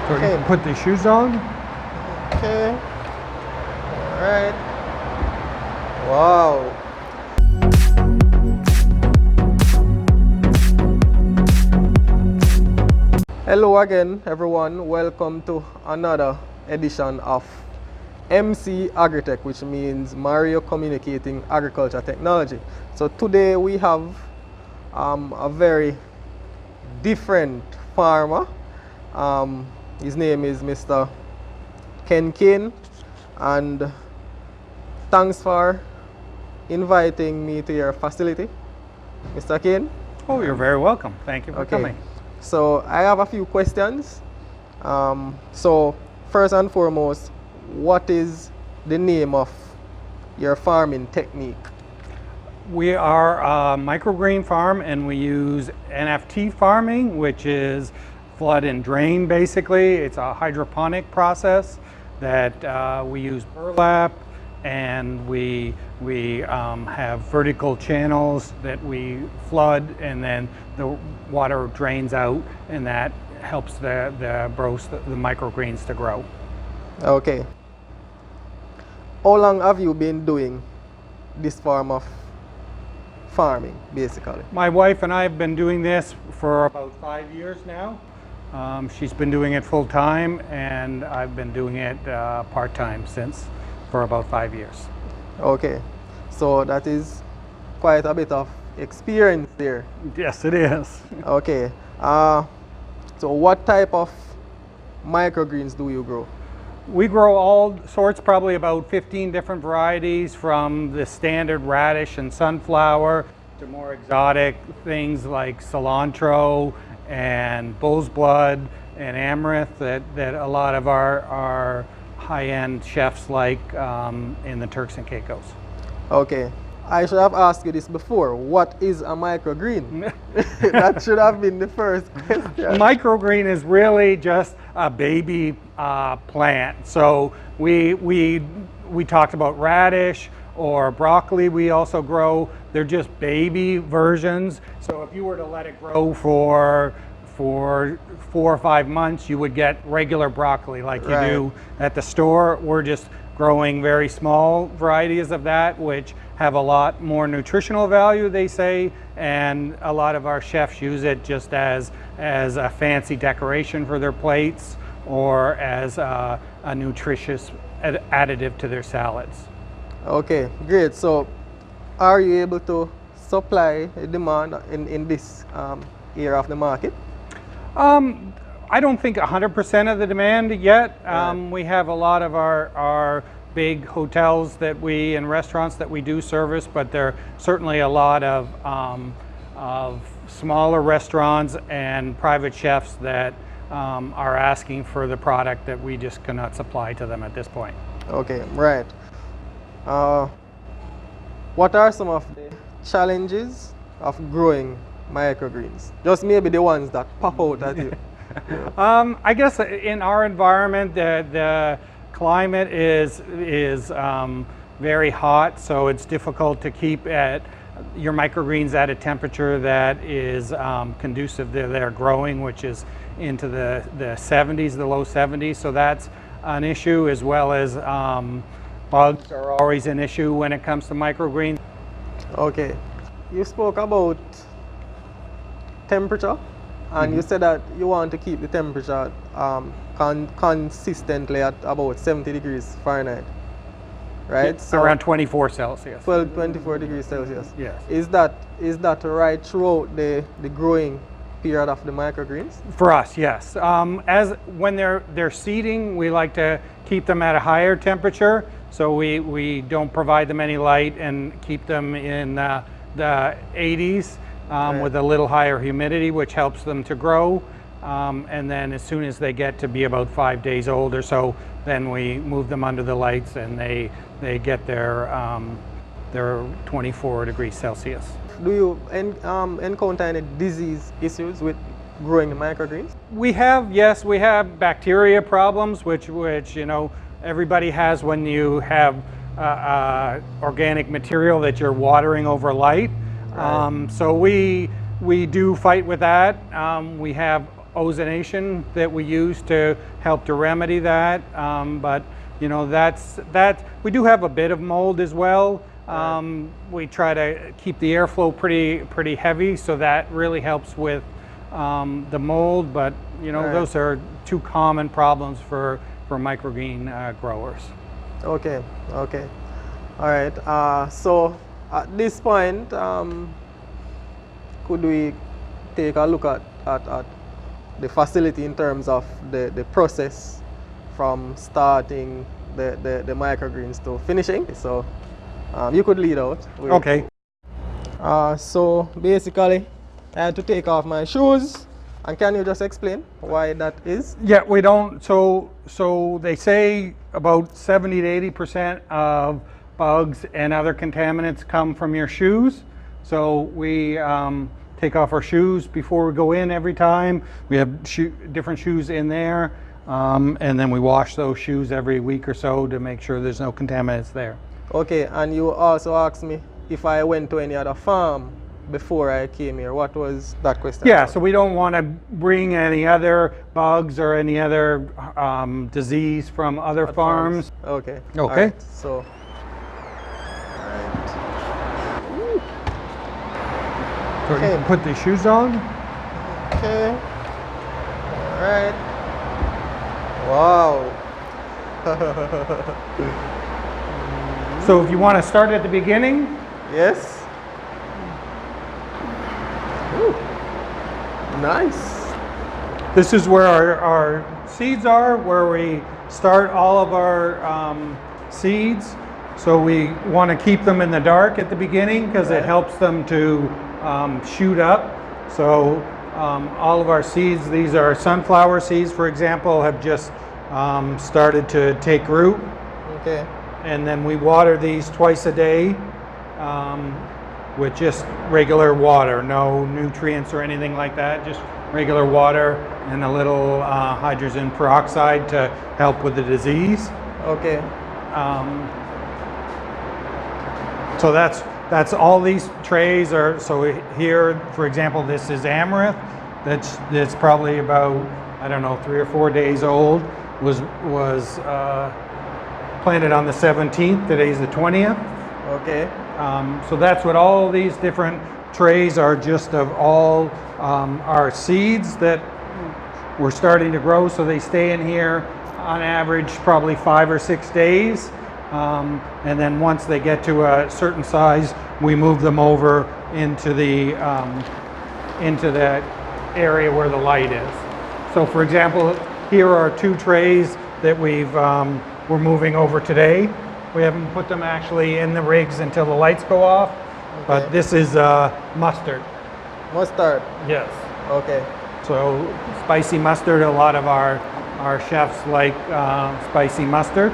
So Okay. you can put the shoes on. Okay. All right. Wow. Hello again, everyone. Welcome to another edition of C-AgriTech, which means Mario Communicating Agriculture Technology. So today we have a very different farmer. His name is Mr. Ken Kane, and thanks for inviting me to your facility, Mr. Kane. Oh, you're very welcome. Thank you for Okay. coming. So I have a few questions. So first and foremost, what is the name of your farming technique? We are a microgreen farm, and we use NFT farming, which is flood and drain basically. It's a hydroponic process that we use burlap, and we have vertical channels that we flood, and then the water drains out, and that helps the microgreens to grow. Okay. How long have you been doing this form of farming, basically? My wife and I have been doing this for about 5 years now. She's been doing it full time, and I've been doing it part time for about 5 years. Okay. So that is quite a bit of experience there. Yes, it is. Okay. So what type of microgreens do you grow? We grow all sorts, probably about 15 different varieties, from the standard radish and sunflower to more exotic things like cilantro and bull's blood and amaranth that a lot of our high-end chefs like in the Turks and Caicos. Okay. I should have asked you this before. What is a microgreen? That should have been the first question. Microgreen is really just a baby plant. So we talked about radish or broccoli we also grow. They're just baby versions. So if you were to let it grow for 4 or 5 months, you would get regular broccoli like you do at the store. We're just growing very small varieties of that, which have a lot more nutritional value, they say, and a lot of our chefs use it just as a fancy decoration for their plates or as a nutritious additive to their salads. Okay, great. So are you able to supply a demand in this area of the market? I don't think 100% of the demand yet. We have a lot of our big hotels and restaurants that we do service, but there are certainly a lot of smaller restaurants and private chefs that are asking for the product that we just cannot supply to them at this point. Okay, right. What are some of the challenges of growing microgreens? Just maybe the ones that pop out at you. I guess in our environment, the climate is very hot, so it's difficult to keep your microgreens at a temperature that is conducive to their growing, which is into the 70s, the low 70s. So that's an issue, as well as bugs are always an issue when it comes to microgreens. Okay. You spoke about temperature, and you said that you want to keep the temperature consistently at about 70 degrees Fahrenheit, right? So around 24 Celsius. 24 degrees Celsius. Yes. Is that right throughout the growing period of the microgreens? For us, yes. As when they're seeding, we like to keep them at a higher temperature, so we don't provide them any light and keep them in the 80s with a little higher humidity, which helps them to grow. And then as soon as they get to be about 5 days old or so, then we move them under the lights, and they get their 24 degrees Celsius. Do you encounter any disease issues with growing the microgreens? We have bacteria problems, which everybody has when you have organic material that you're watering over light. So we do fight with that. We have ozonation that we use to help to remedy that. But you know, we do have a bit of mold as well. We try to keep the airflow pretty heavy, so that really helps with the mold. But you know, those are two common problems for microgreen growers. Okay, okay. All right. So at this point, could we take a look at the facility in terms of the process from starting the microgreens to finishing? So you could lead out. Okay. So basically, I had to take off my shoes. And can you just explain why that is? Yeah, we don't. So they say about 70 to 80% of bugs and other contaminants come from your shoes. So we take off our shoes before we go in every time. We have different shoes in there, and then we wash those shoes every week or so to make sure there's no contaminants there. Okay, and you also asked me if I went to any other farm before I came here. What was that question? Yeah, so we don't want to bring any other bugs or any other disease from other farms. Okay. Okay. Right. So, So you can put the shoes on. okay. All right. Wow. So if you want to start at the beginning. Yes. Ooh. Nice. This is where our seeds are, where we start all of our seeds. So we want to keep them in the dark at the beginning because it helps them to shoot up. So all of our seeds, these are sunflower seeds, for example, have just started to take root. Okay. And then we water these twice a day with just regular water, no nutrients or anything like that, just regular water and a little hydrogen peroxide to help with the disease. Okay. So that's all these trays are. So here, for example, this is amaranth. That's probably about, I don't know, 3 or 4 days old. Was planted on the 17th. Today's the 20th. Okay. So that's what all these different trays are, just of all our seeds that we're starting to grow. So they stay in here on average probably 5 or 6 days. And then once they get to a certain size, we move them over into that area where the light is. So for example, here are 2 trays that we're moving over today. We haven't put them actually in the rigs until the lights go off, but this is mustard. Mustard. Yes. Okay. So spicy mustard, a lot of our chefs like spicy mustard.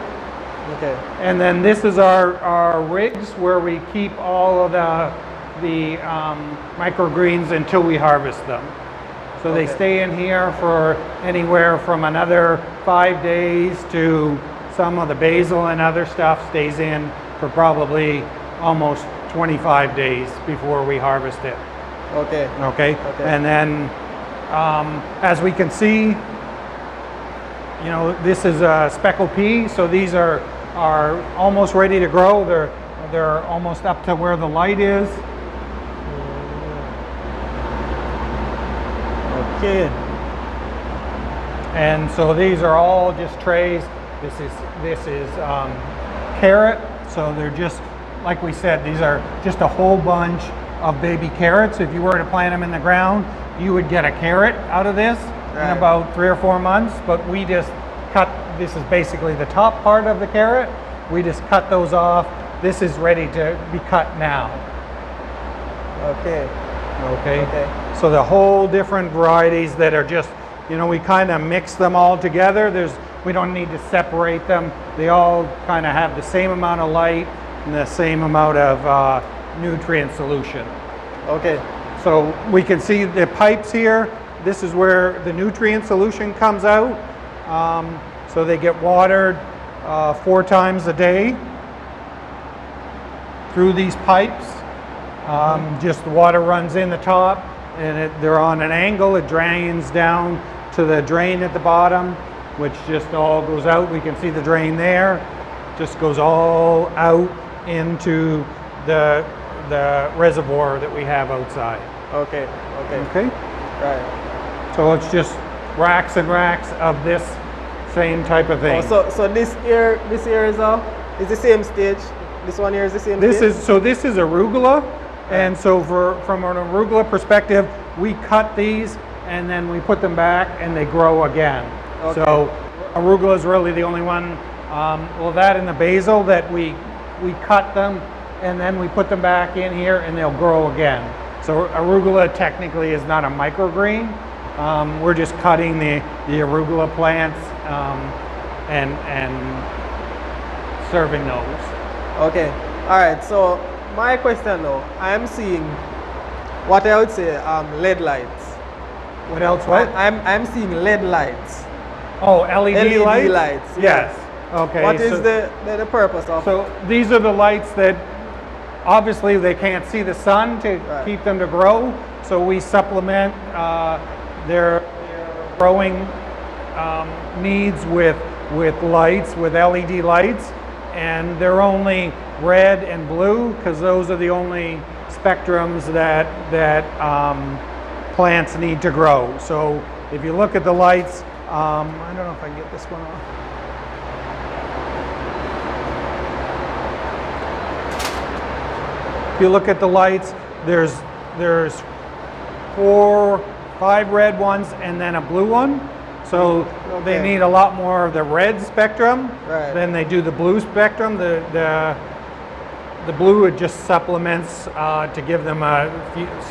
Okay. And then this is our rigs where we keep all of the microgreens until we harvest them. So they stay in here for anywhere from another 5 days to some of the basil and other stuff stays in for probably almost 25 days before we harvest it. Okay. Okay. And then as we can see, you know, this is a speckled pea, so these are almost ready to grow. They're almost up to where the light is. Okay. And so these are all just trays. This is carrot. So they're just, like we said, these are just a whole bunch of baby carrots. If you were to plant them in the ground, you would get a carrot out of this in about 3 or 4 months. But we just cut, this is basically the top part of the carrot. We just cut those off. This is ready to be cut now. Okay. So the whole different varieties that are just, you know, we kind of mix them all together. We don't need to separate them. They all kind of have the same amount of light and the same amount of nutrient solution. Okay. So we can see the pipes here. This is where the nutrient solution comes out. So they get watered 4 times a day through these pipes. Just the water runs in the top and they're on an angle. It drains down to the drain at the bottom, which just all goes out. We can see the drain there. Just goes all out into the reservoir that we have outside. Okay. Okay? Right. So it's just racks and racks of this same type of thing. Oh, so this here is the same stage. This one here is the same stage? This is arugula, and so from an arugula perspective, we cut these and then we put them back and they grow again. Okay. So arugula is really the only one, well, that and the basil, that we cut them and then we put them back in here and they'll grow again. So arugula technically is not a microgreen. We're just cutting the arugula plants and serving those. Okay. All right. So my question now, I'm seeing what I would say LED lights. What else? What? I'm seeing LED lights. Oh, LED lights? lights. Yes. Okay. What is the purpose of? So these are the lights that obviously they can't see the sun to keep them to grow. So we supplement their growing needs with lights, with LED lights, and they're only red and blue because those are the only spectrums that plants need to grow. So if you look at the lights, I don't know if I can get this one off. If you look at the lights, there's 5 red ones and then a blue one. So they need a lot more of the red spectrum than they do the blue spectrum. The blue, it just supplements to give them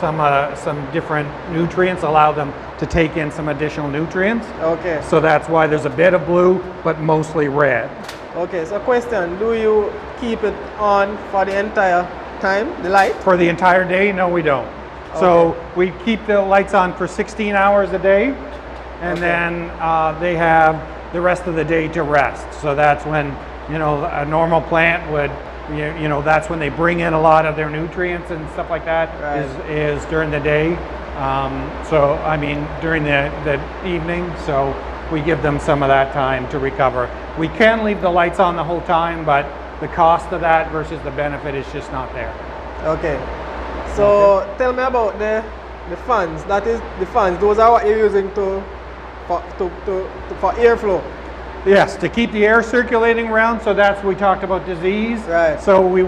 some different nutrients, allow them to take in some additional nutrients. Okay. So that's why there's a bit of blue, but mostly red. Okay, so question, do you keep it on for the entire time, the light? For the entire day? No, we don't. So we keep the lights on for 16 hours a day, and then they have the rest of the day to rest. So that's when, a normal plant would, that's when they bring in a lot of their nutrients and stuff like that, is during the day. So, I mean, during the evening, so we give them some of that time to recover. We can leave the lights on the whole time, but the cost of that versus the benefit is just not there. Okay. So tell me about the fans. That is the fans. Those are what you're using for airflow. Yes, to keep the air circulating around. So that's, we talked about disease. Right. So we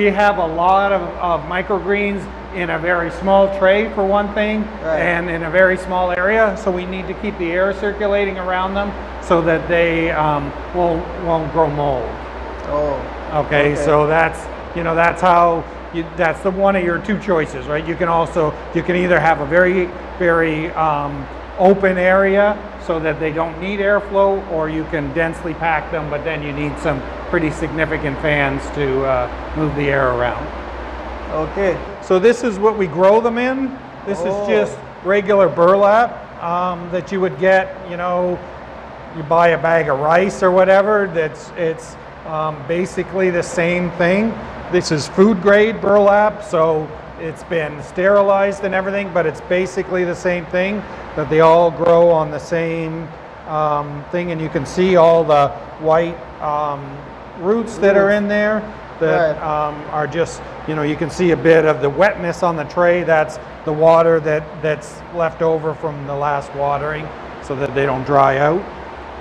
have a lot of microgreens in a very small tray for one thing, and in a very small area. So we need to keep the air circulating around them so that they won't grow mold. Oh. Okay. So that's how. That's one of your two choices, right? You can either have a very, very open area so that they don't need airflow, or you can densely pack them, but then you need some pretty significant fans to move the air around. Okay. So this is what we grow them in. This is just regular burlap that you would get, you buy a bag of rice or whatever. It's basically the same thing. This is food grade burlap, so it's been sterilized and everything, but it's basically the same thing, that they all grow on the same thing, and you can see all the white roots that are in there that are just, you can see a bit of the wetness on the tray. That's the water that's left over from the last watering so that they don't dry out.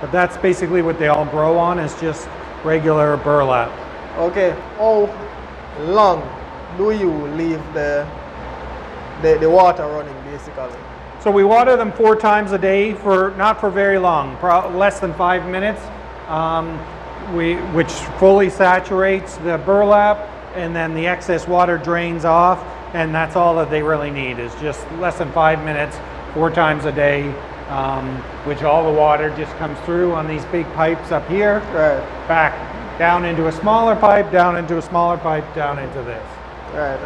But that's basically what they all grow on, is just regular burlap. Okay. How long do you leave the water running, basically? So we water them 4 times a day, not for very long, less than 5 minutes, which fully saturates the burlap, and then the excess water drains off, and that's all that they really need, is just less than 5 minutes, 4 times a day, which all the water just comes through on these big pipes up here, back down into a smaller pipe, down into a smaller pipe, down into this. Right.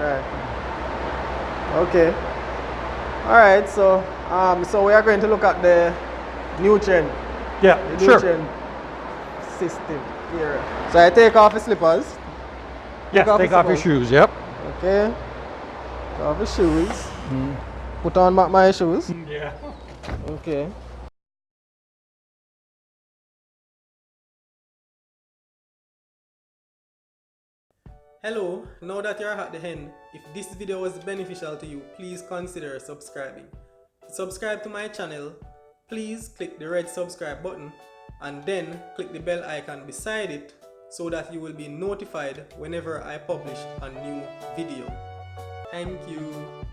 Okay. All right. So, so we are going to look at the nutrient. Yeah, nutrient system here. So I take off the slippers. Yes, take off your shoes. Yep. Okay. Take off the shoes. Put on my shoes. Yeah. Okay. Hello, now that you're at the end, if this video was beneficial to you, please consider subscribing. To subscribe to my channel, please click the red subscribe button and then click the bell icon beside it so that you will be notified whenever I publish a new video. Thank you.